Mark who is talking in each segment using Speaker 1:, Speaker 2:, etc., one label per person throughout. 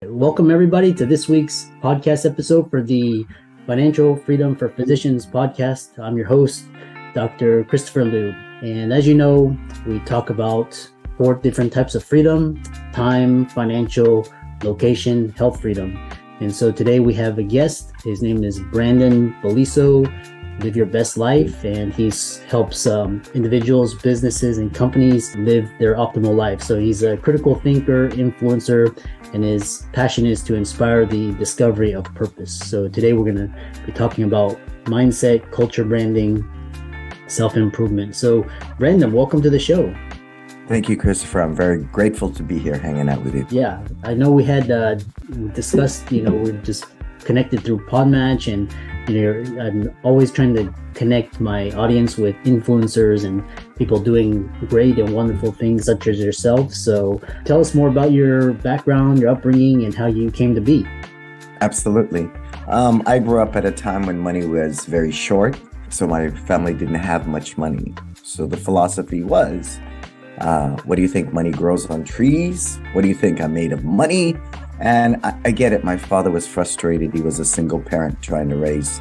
Speaker 1: Welcome, everybody, to this week's podcast episode for the Financial Freedom for Physicians podcast. I'm your host, Dr. Christopher Liu. And as you know, we talk about 4 different types of freedom: time, financial, location, health freedom. And so today we have a guest. His name is Brannon Beliso. Live your best life, and he helps individuals, businesses, and companies live their optimal life. So he's a critical thinker, influencer, and his passion is to inspire the discovery of purpose. So today we're going to be talking about mindset, culture branding, self-improvement. So Brandon, welcome to the show.
Speaker 2: Thank you, Christopher. I'm very grateful to be here hanging out with you.
Speaker 1: Yeah, I know we had discussed, we're just connected through Podmatch, and I'm always trying to connect my audience with influencers and people doing great and wonderful things such as yourself. So tell us more about your background, your upbringing, and how you came to be.
Speaker 2: Absolutely. I grew up at a time when money was very short, so my family didn't have much money. So the philosophy was, what do you think, money grows on trees? What do you think, I'm made of money? And I get it. My father was frustrated. He was a single parent trying to raise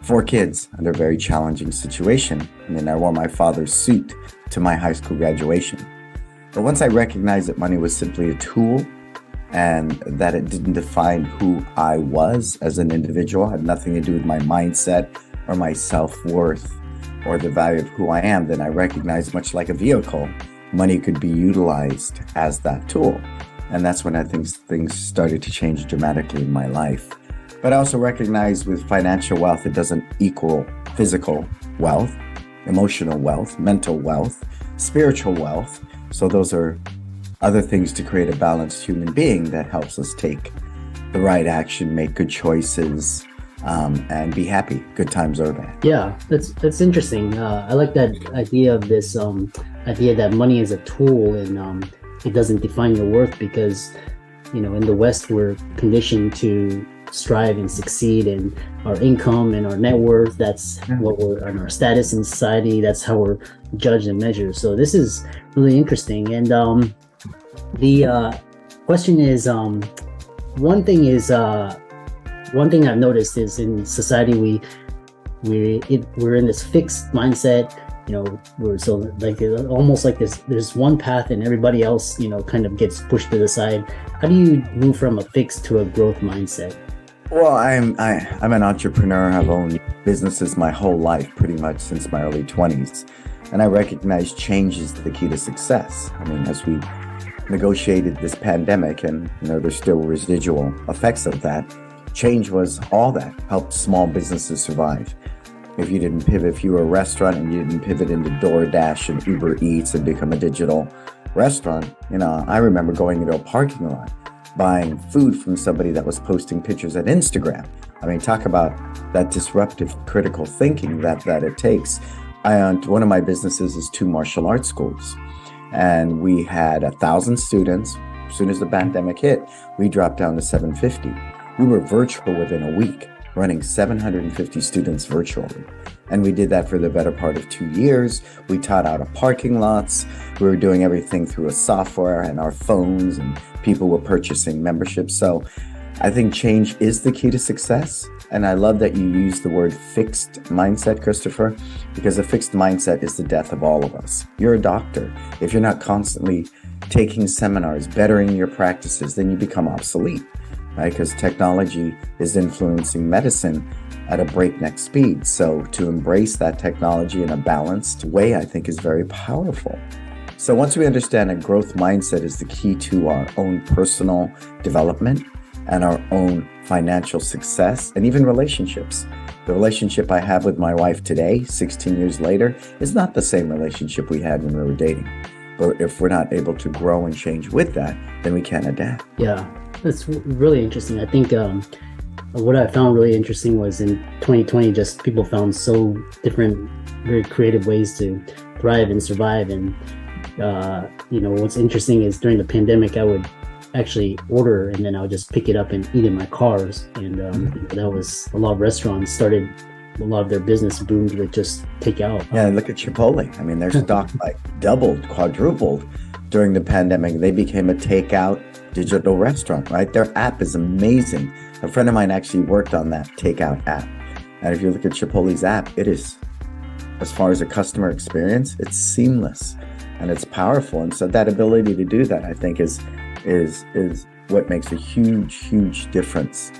Speaker 2: 4 kids under a very challenging situation. And then I wore my father's suit to my high school graduation. But once I recognized that money was simply a tool and that it didn't define who I was as an individual, had nothing to do with my mindset or my self-worth or the value of who I am, then I recognized, much like a vehicle, money could be utilized as that tool. And that's when I think things started to change dramatically in my life. But I also recognize with financial wealth, it doesn't equal physical wealth, emotional wealth, mental wealth, spiritual wealth. So those are other things to create a balanced human being that helps us take the right action, make good choices, and be happy, good times or bad.
Speaker 1: Yeah, that's interesting. I like that idea of this idea that money is a tool, and it doesn't define your worth, because in the West we're conditioned to strive and succeed, and our income and our net worth, that's what we're, and our status in society, that's how we're judged and measured. So this is really interesting. And the question is, one thing I've noticed is in society we're in this fixed mindset. We're so like almost like there's one path and everybody else kind of gets pushed to the side. How do you move from a fixed to a growth mindset?
Speaker 2: Well, I'm an entrepreneur. I've owned businesses my whole life, pretty much since my early 20s, and I recognize change is the key to success. I mean, as we negotiated this pandemic, and there's still residual effects of that, change was all that helped small businesses survive. If you didn't pivot, if you were a restaurant and you didn't pivot into DoorDash and Uber Eats and become a digital restaurant, I remember going into a parking lot, buying food from somebody that was posting pictures at Instagram. I mean, talk about that disruptive critical thinking that it takes. One of my businesses is 2 martial arts schools, and we had 1,000 students. As soon as the pandemic hit, we dropped down to 750. We were virtual within a week, running 750 students virtually. And we did that for the better part of 2 years. We taught out of parking lots. We were doing everything through a software and our phones, and people were purchasing memberships. So I think change is the key to success. And I love that you use the word fixed mindset, Christopher, because a fixed mindset is the death of all of us. You're a doctor. If you're not constantly taking seminars, bettering your practices, then you become obsolete. Right? Because technology is influencing medicine at a breakneck speed. So to embrace that technology in a balanced way, I think is very powerful. So once we understand a growth mindset is the key to our own personal development and our own financial success and even relationships. The relationship I have with my wife today, 16 years later, is not the same relationship we had when we were dating. But if we're not able to grow and change with that, then we can't adapt.
Speaker 1: Yeah. That's really interesting. I think what I found really interesting was in 2020, just people found so different, very creative ways to thrive and survive. And, what's interesting is during the pandemic, I would actually order and then I would just pick it up and eat in my cars. And that was a lot of restaurants started, a lot of their business boomed with just takeout.
Speaker 2: Yeah, look at Chipotle. I mean, their stock like doubled, quadrupled during the pandemic. They became a takeout digital restaurant, right? Their app is amazing. A friend of mine actually worked on that takeout app. And if you look at Chipotle's app, it is, as far as a customer experience, it's seamless and it's powerful. And so that ability to do that, I think, is what makes a huge difference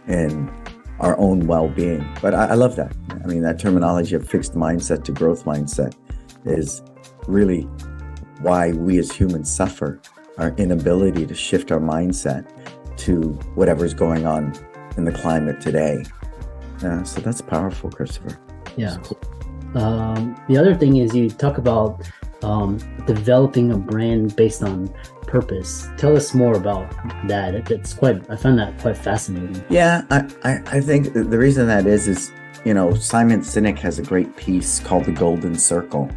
Speaker 2: in our own well-being. But I love that. I mean, that terminology of fixed mindset to growth mindset is really why we as humans suffer, our inability to shift our mindset to whatever's going on in the climate today. So that's powerful, Christopher.
Speaker 1: Yeah. The other thing is you talk about developing a brand based on purpose. Tell us more about that. I find that quite fascinating.
Speaker 2: Yeah, I think the reason that is, you know, Simon Sinek has a great piece called The Golden Circle.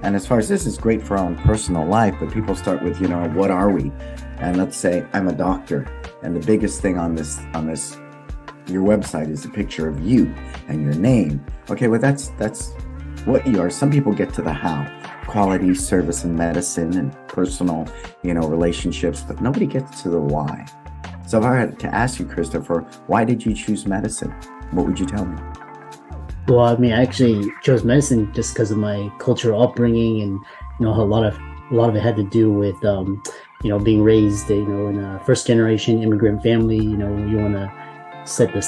Speaker 2: And as far as this is great for our own personal life, but people start with, you know, what are we? And let's say I'm a doctor. And the biggest thing on this, your website is a picture of you and your name. Okay, well, that's what you are. Some people get to the how, quality, service, and medicine, and personal, you know, relationships, but nobody gets to the why. So if I had to ask you, Christopher, why did you choose medicine? What would you tell me?
Speaker 1: Well, I mean, I actually chose medicine just because of my cultural upbringing, and you know, a lot of it had to do with you know, being raised, you know, in a first generation immigrant family. You know, you want to set the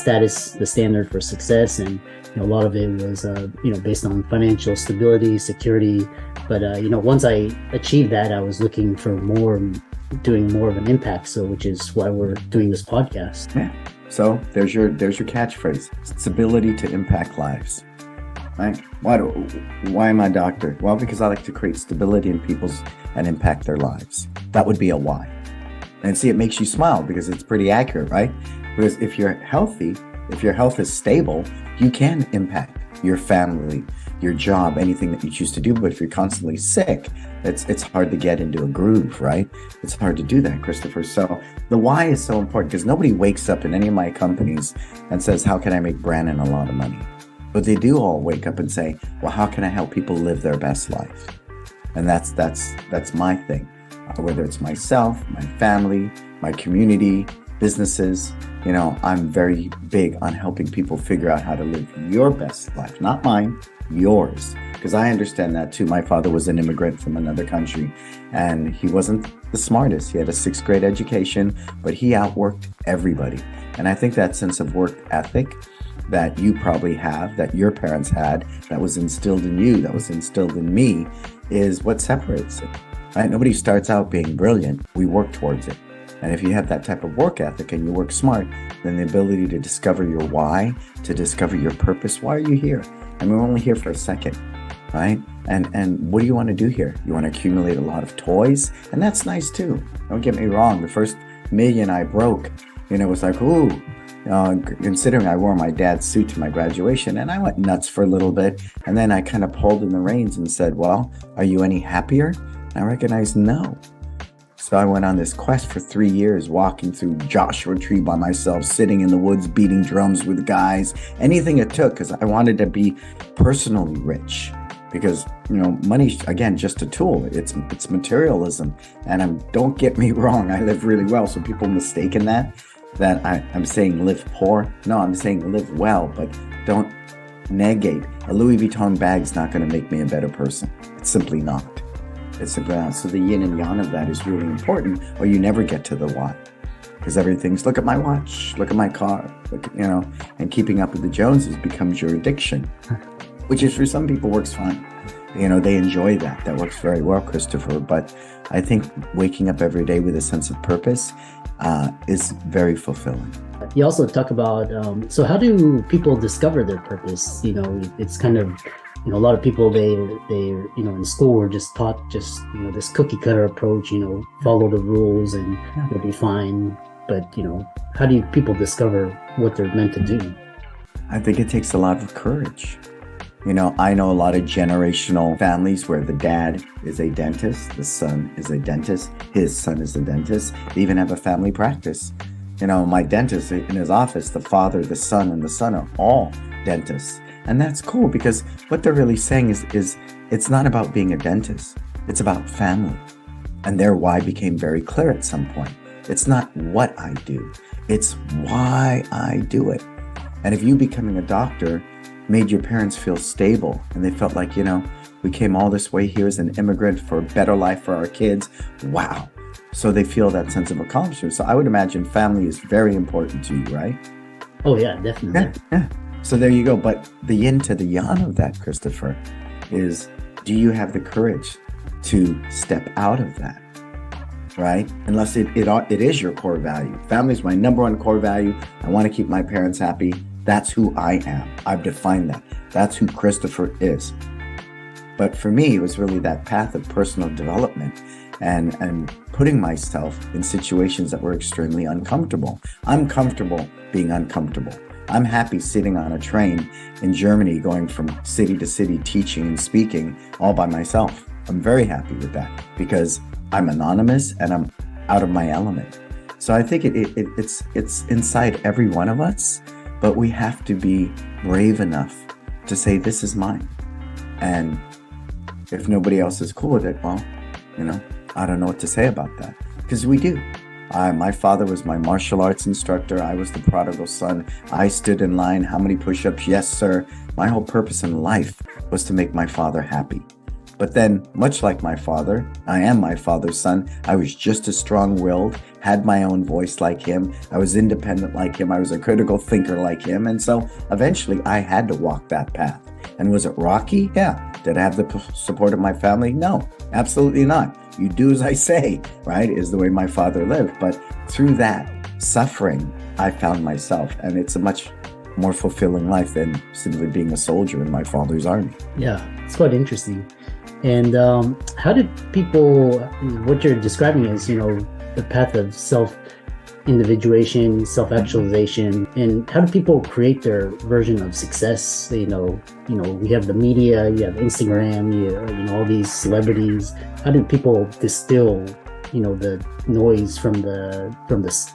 Speaker 1: standard for success, and you know, a lot of it was you know, based on financial stability, security. But you know, once I achieved that, I was looking for more, doing more of an impact. So, which is why we're doing this podcast.
Speaker 2: Yeah. So there's your catchphrase. It's ability to impact lives. Right? Why am I a doctor? Well, because I like to create stability in people's and impact their lives. That would be a why. And see, it makes you smile because it's pretty accurate, right? Because if you're healthy, if your health is stable, you can impact your family, your job, anything that you choose to do. But if you're constantly sick, it's hard to get into a groove, right? It's hard to do that, Christopher. So the why is so important because nobody wakes up in any of my companies and says, how can I make Brannon a lot of money? But they do all wake up and say, well, how can I help people live their best life? And that's my thing. Whether it's myself, my family, my community, businesses, you know, I'm very big on helping people figure out how to live your best life, not mine, yours. Because I understand that too. My father was an immigrant from another country and he wasn't the smartest. He had a 6th grade education, but he outworked everybody. And I think that sense of work ethic that you probably have, that your parents had, that was instilled in you, that was instilled in me, is what separates it. Right? Nobody starts out being brilliant. We work towards it. And if you have that type of work ethic and you work smart, then the ability to discover your why, to discover your purpose. Why are you here? I mean, we're only here for a second, right? And what do you want to do here? You want to accumulate a lot of toys? And that's nice too. Don't get me wrong. The first million I broke, you know, was like, ooh, considering I wore my dad's suit to my graduation, and I went nuts for a little bit. And then I kind of pulled in the reins and said, well, are you any happier? And I recognized no. So I went on this quest for 3 years, walking through Joshua Tree by myself, sitting in the woods, beating drums with guys, anything it took, because I wanted to be personally rich. Because, you know, money's, again, just a tool. It's materialism. And don't get me wrong, I live really well. So people mistaken that I'm saying live poor. No, I'm saying live well, but don't negate. A Louis Vuitton bag's not going to make me a better person. It's simply not. It's simply not. So the yin and yang of that is really important, or you never get to the why. Because everything's, look at my watch, look at my car, look at, you know, and keeping up with the Joneses becomes your addiction, which is for some people works fine. You know, they enjoy that. That works very well, Christopher. But I think waking up every day with a sense of purpose is very fulfilling.
Speaker 1: You also talk about, so how do people discover their purpose? You know, it's kind of, you know, a lot of people, they you know, in school were just taught just, you know, this cookie cutter approach, you know, follow the rules and you'll be fine. But, you know, how do people discover what they're meant to do?
Speaker 2: I think it takes a lot of courage. You know, I know a lot of generational families where the dad is a dentist, the son is a dentist, his son is a dentist. They even have a family practice. You know, my dentist in his office, the father, the son, and the son are all dentists. And that's cool because what they're really saying is it's not about being a dentist. It's about family. And their why became very clear at some point. It's not what I do, it's why I do it. And if you becoming a doctor made your parents feel stable and they felt like, we came all this way here as an immigrant for a better life for our kids, wow. So they feel that sense of accomplishment. So I would imagine family is very important to you, right?
Speaker 1: Oh yeah, definitely.
Speaker 2: Yeah. So there you go. But the yin to the yang of that, Christopher, is do you have the courage to step out of that, right? Unless it is your core value. Family is my number one core value. I want to keep my parents happy. That's who I am. I've defined that. That's who Christopher is. But for me, it was really that path of personal development and putting myself in situations that were extremely uncomfortable. I'm comfortable being uncomfortable. I'm happy sitting on a train in Germany, going from city to city, teaching and speaking all by myself. I'm very happy with that because I'm anonymous and I'm out of my element. So I think it's inside every one of us, but we have to be brave enough to say, this is mine. And if nobody else is cool with it, well, I don't know what to say about that, because we do. My father was my martial arts instructor. I was the prodigal son. I stood in line. How many push-ups? Yes, sir. My whole purpose in life was to make my father happy. But then, much like my father, I am my father's son. I was just as strong-willed, had my own voice like him. I was independent like him. I was a critical thinker like him. And so eventually I had to walk that path. And was it rocky? Yeah. Did I have the support of my family? No, absolutely not. You do as I say, right? Is the way my father lived. But through that suffering, I found myself. And it's a much more fulfilling life than simply being a soldier in my father's army.
Speaker 1: Yeah, it's quite interesting. And how did people, what you're describing is, the path of self-individuation, self-actualization, and how do people create their version of success? We have the media, you have Instagram, all these celebrities. How do people distill, the noise from the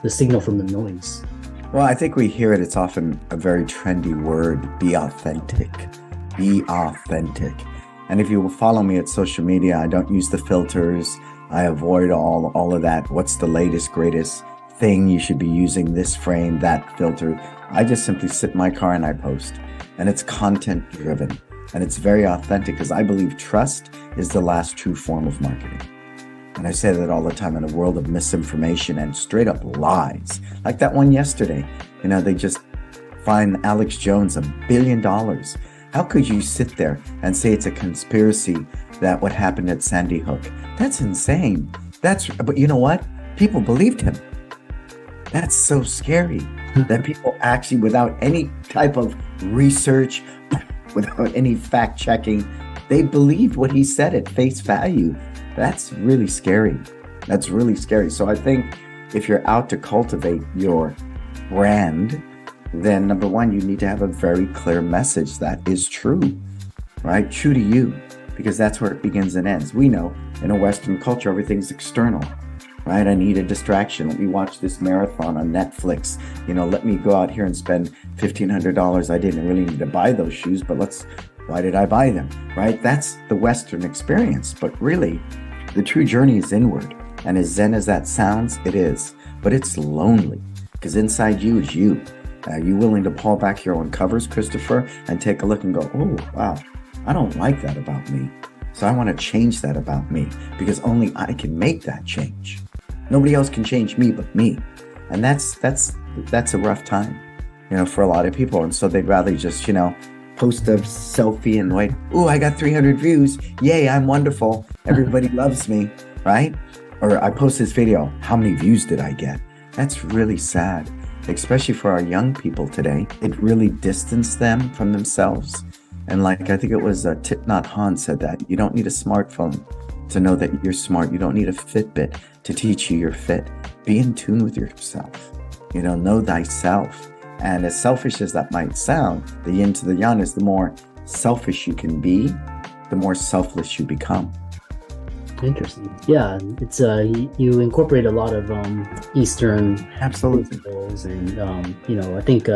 Speaker 1: signal from the noise?
Speaker 2: Well, I think we hear it. It's often a very trendy word, be authentic. Be authentic. And if you will follow me at social media, I don't use the filters. I avoid all of that. What's the latest, greatest thing? You should be using this frame, that filter. I just simply sit in my car and I post. And it's content driven. And it's very authentic because I believe trust is the last true form of marketing. And I say that all the time in a world of misinformation and straight up lies. Like that one yesterday. They just fined Alex Jones $1 billion. How could you sit there and say it's a conspiracy that what happened at Sandy Hook? That's insane. But you know what? People believed him. That's so scary that people actually, without any type of research, without any fact checking, they believed what he said at face value. That's really scary. That's really scary. So I think if you're out to cultivate your brand, then number one, you need to have a very clear message that is true, right? True to you, because that's where it begins and ends. We know in a Western culture, everything's external, right? I need a distraction. Let me watch this marathon on Netflix. Let me go out here and spend $1,500. I didn't really need to buy those shoes, but why did I buy them, right? That's the Western experience. But really, the true journey is inward. And as zen as that sounds, it is. But it's lonely, because inside you is you. Are you willing to pull back your own covers, Christopher, and take a look and go, oh, wow, I don't like that about me. So I want to change that about me, because only I can make that change. Nobody else can change me but me. And that's a rough time, for a lot of people. And so they'd rather just, post a selfie and wait, ooh, I got 300 views. Yay, I'm wonderful. Everybody loves me, right? Or I post this video. How many views did I get? That's really sad. Especially for our young people today, it really distanced them from themselves. And I think it was Thich Nhat Hanh said that you don't need a smartphone to know that you're smart. You don't need a Fitbit to teach you you're fit. Be in tune with yourself. Know thyself. And as selfish as that might sound, the yin to the yang is the more selfish you can be, the more selfless you become.
Speaker 1: Interesting. Yeah, it's you incorporate a lot of Eastern
Speaker 2: absolutely
Speaker 1: principles, and I think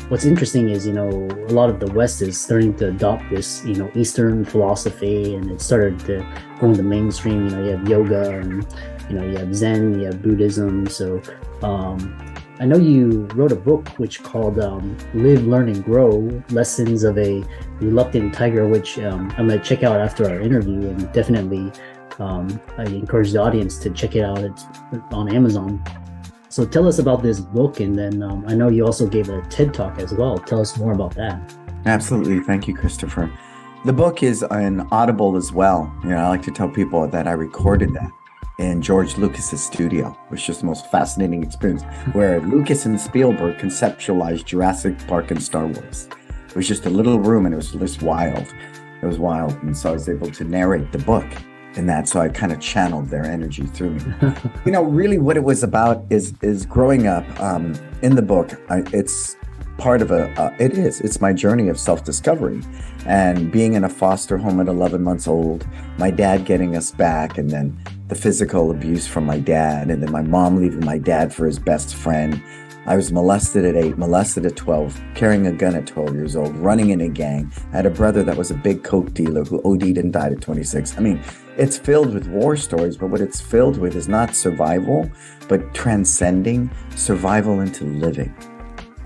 Speaker 1: what's interesting is, a lot of the West is starting to adopt this, Eastern philosophy, and it started to go in the mainstream. You have yoga, and you have Zen, you have Buddhism. So I know you wrote a book which called Live, Learn, and Grow, Lessons of a Reluctant Tiger, which I'm going to check out after our interview, and definitely I encourage the audience to check it out. It's on Amazon. So tell us about this book, and then I know you also gave a TED Talk as well. Tell us more about that.
Speaker 2: Absolutely. Thank you, Christopher. The book is an Audible as well. I like to tell people that I recorded that in George Lucas's studio, which is just the most fascinating experience, where Lucas and Spielberg conceptualized Jurassic Park and Star Wars. It was just a little room, and it was just wild. It was wild. And so I was able to narrate the book in that. So I kind of channeled their energy through me. Really what it was about is growing up in the book. It's part of it's my journey of self-discovery, and being in a foster home at 11 months old, my dad getting us back, and then the physical abuse from my dad, and then my mom leaving my dad for his best friend. I was molested at 8, molested at 12, carrying a gun at 12 years old, running in a gang. I had a brother that was a big coke dealer who OD'd and died at 26. I mean, it's filled with war stories, but what it's filled with is not survival, but transcending survival into living.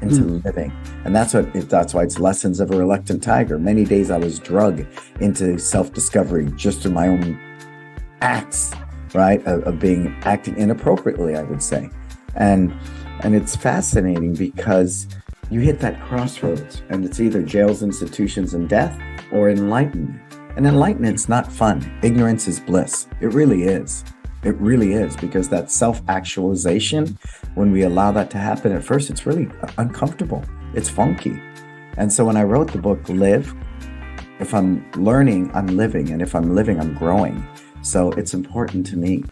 Speaker 2: Living. And that's why it's Lessons of a Reluctant Tiger. Many days I was drugged into self-discovery just through my own acts, right? Of acting inappropriately, I would say. And it's fascinating because you hit that crossroads, and it's either jails, institutions, and death, or enlightenment. And enlightenment's not fun. Ignorance is bliss. It really is. It really is, because that self-actualization, when we allow that to happen at first, it's really uncomfortable. It's funky. And so when I wrote the book, Live, if I'm learning, I'm living. And if I'm living, I'm growing. So it's important to me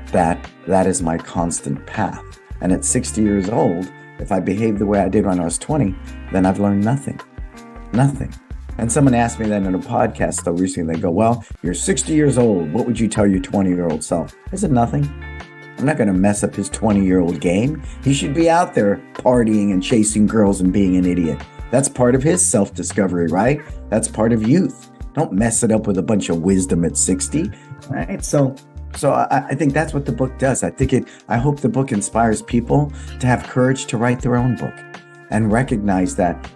Speaker 2: that that is my constant path. And at 60 years old, if I behave the way I did when I was 20, then I've learned nothing. Nothing. And someone asked me that in a podcast though recently. They go, well, you're 60 years old. What would you tell your 20-year-old self? I said, nothing. I'm not going to mess up his 20-year-old game. He should be out there partying and chasing girls and being an idiot. That's part of his self-discovery, right? That's part of youth. Don't mess it up with a bunch of wisdom at 60, right? So I think that's what the book does. I hope the book inspires people to have courage to write their own book and recognize that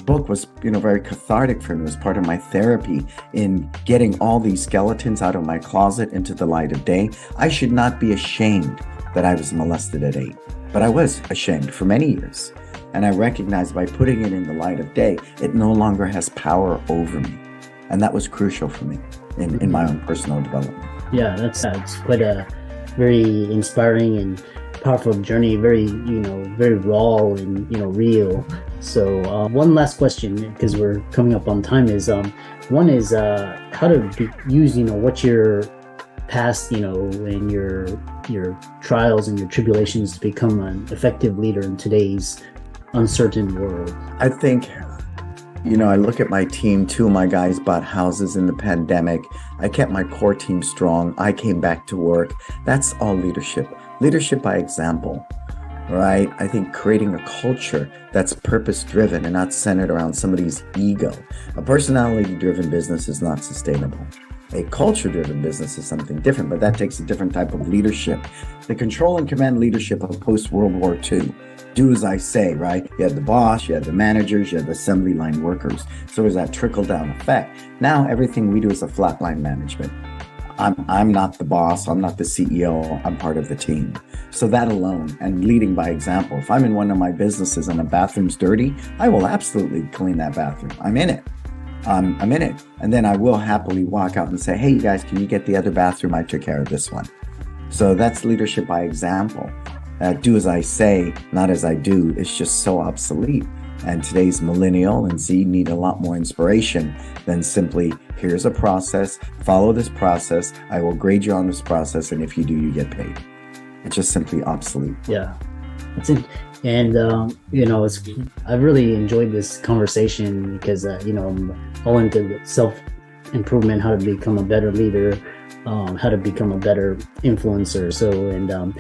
Speaker 2: book was, very cathartic for me. It was part of my therapy in getting all these skeletons out of my closet into the light of day. I should not be ashamed that I was molested at 8, but I was ashamed for many years. And I recognized by putting it in the light of day, it no longer has power over me. And that was crucial for me in my own personal development.
Speaker 1: Yeah, it's quite a very inspiring and powerful journey, very very raw and real. So one last question, because we're coming up on time, is one is how to use what your past and your trials and your tribulations to become an effective leader in today's uncertain world.
Speaker 2: I think I look at my team. 2 of my guys bought houses in the pandemic. I kept my core team strong. I came back to work. That's all leadership. Leadership by example, right? I think creating a culture that's purpose-driven and not centered around somebody's ego. A personality-driven business is not sustainable. A culture-driven business is something different, but that takes a different type of leadership. The control and command leadership of post-World War II. Do as I say, right? You had the boss, you had the managers, you had the assembly line workers. So there's that trickle-down effect. Now everything we do is a flatline management. I'm not the boss, I'm not the CEO, I'm part of the team. So that alone, and leading by example. If I'm in one of my businesses and the bathroom's dirty, I will absolutely clean that bathroom. I'm in it. I'm in it. And then I will happily walk out and say, hey, you guys, can you get the other bathroom? I took care of this one. So that's leadership by example. Do as I say, not as I do, is just so obsolete. And today's millennial and Z need a lot more inspiration than simply, here's a process, follow this process, I will grade you on this process, and if you do, you get paid. It's just simply obsolete.
Speaker 1: Yeah, that's it. And, I've really enjoyed this conversation because, I'm all into self-improvement, how to become a better leader, how to become a better influencer. So, and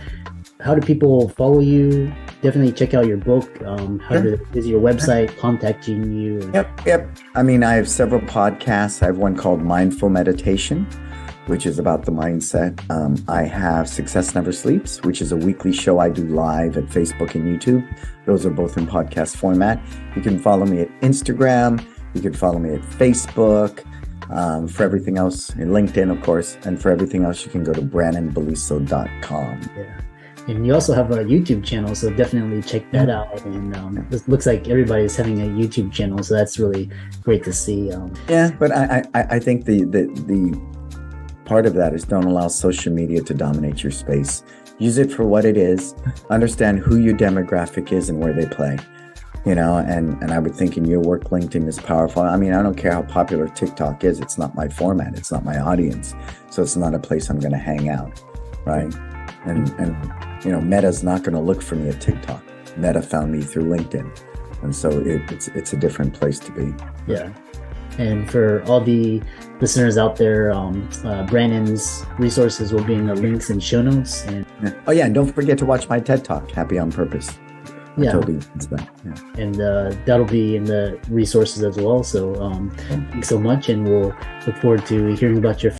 Speaker 1: how do people follow you definitely check out your book. How
Speaker 2: Sure.
Speaker 1: is your website contacting you?
Speaker 2: Yep. I mean, I have several podcasts. I have one called Mindful Meditation, which is about the mindset. I have Success Never Sleeps, which is a weekly show I do live at Facebook and YouTube. Those are both in podcast format. You can follow me at Instagram. You can follow me at Facebook. For everything else, in LinkedIn, of course. And for everything else, you can go to brannonbeliso.com.
Speaker 1: Yeah. And you also have a YouTube channel, so definitely check that out. And it looks like everybody's having a YouTube channel, so that's really great to see.
Speaker 2: Yeah, but I think the part of that is don't allow social media to dominate your space. Use it for what it is. Understand who your demographic is and where they play. And I would think in your work, LinkedIn is powerful. I mean, I don't care how popular TikTok is. It's not my format. It's not my audience. So it's not a place I'm going to hang out, right? And Meta's not going to look for me at TikTok. Meta found me through LinkedIn. And so it's a different place to be.
Speaker 1: Yeah. And for all the listeners out there, Brannon's resources will be in the links and show notes. And
Speaker 2: oh yeah, and don't forget to watch my TED Talk, Happy on Purpose.
Speaker 1: Yeah.
Speaker 2: That. Yeah.
Speaker 1: And that'll be in the resources as well. So thanks so much, and we'll look forward to hearing about your